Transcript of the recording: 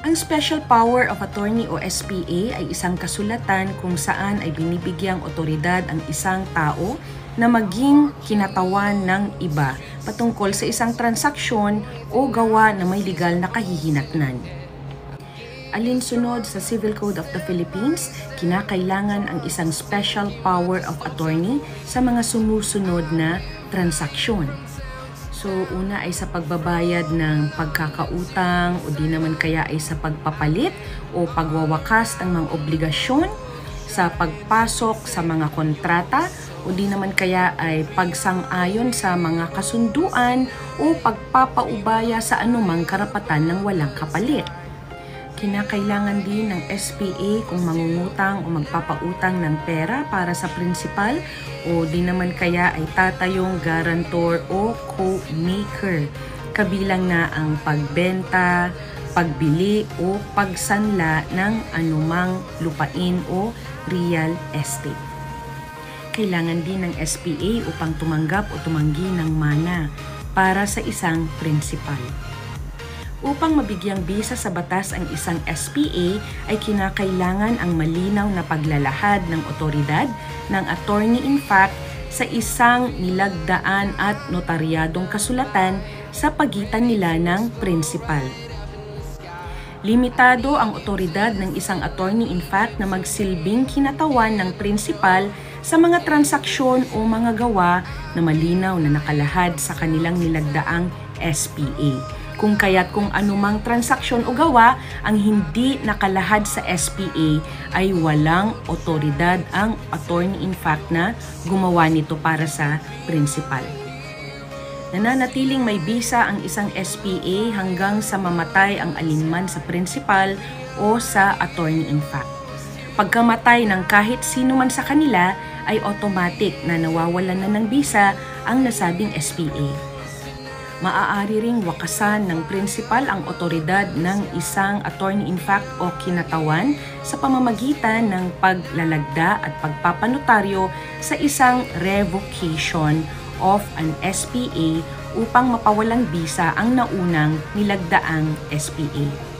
Ang Special Power of Attorney o SPA ay isang kasulatan kung saan ay binibigyang otoridad ang isang tao na maging kinatawan ng iba patungkol sa isang transaksyon o gawa na may legal na kahihinatnan. Alinsunod sa Civil Code of the Philippines, kinakailangan ang isang Special Power of Attorney sa mga sumusunod na transaksyon. So, una ay sa pagbabayad ng pagkakautang o di naman kaya ay sa pagpapalit o pagwawakas ng mga obligasyon, sa pagpasok sa mga kontrata o di naman kaya ay pagsang-ayon sa mga kasunduan o pagpapaubaya sa anumang karapatan ng walang kapalit. Kinakailangan din ng SPA kung mangungutang o magpapautang ng pera para sa principal o di naman kaya ay tatayong guarantor o co-maker. Kabilang na ang pagbenta, pagbili o pagsanla ng anumang lupain o real estate. Kailangan din ng SPA upang tumanggap o tumanggi ng mana para sa isang principal. Upang mabigyang bisa sa batas ang isang SPA ay kinakailangan ang malinaw na paglalahad ng otoridad ng attorney-in-fact sa isang nilagdaan at notaryadong kasulatan sa pagitan nila ng principal. Limitado ang otoridad ng isang attorney-in-fact na magsilbing kinatawan ng principal sa mga transaksyon o mga gawa na malinaw na nakalahad sa kanilang nilagdaang SPA. Kung kaya't kung anumang transaksyon o gawa ang hindi nakalahad sa SPA ay walang otoridad ang attorney-in-fact na gumawa nito para sa principal. Nananatiling may bisa ang isang SPA hanggang sa mamatay ang alinman sa principal o sa attorney-in-fact. Pagkamatay ng kahit sino man sa kanila ay automatic na nawawalan na ng bisa ang nasabing SPA. Maaari ring wakasan ng principal ang otoridad ng isang attorney-in-fact o kinatawan sa pamamagitan ng paglalagda at pagpapanotaryo sa isang revocation of an SPA upang mapawalang bisa ang naunang nilagdaang SPA.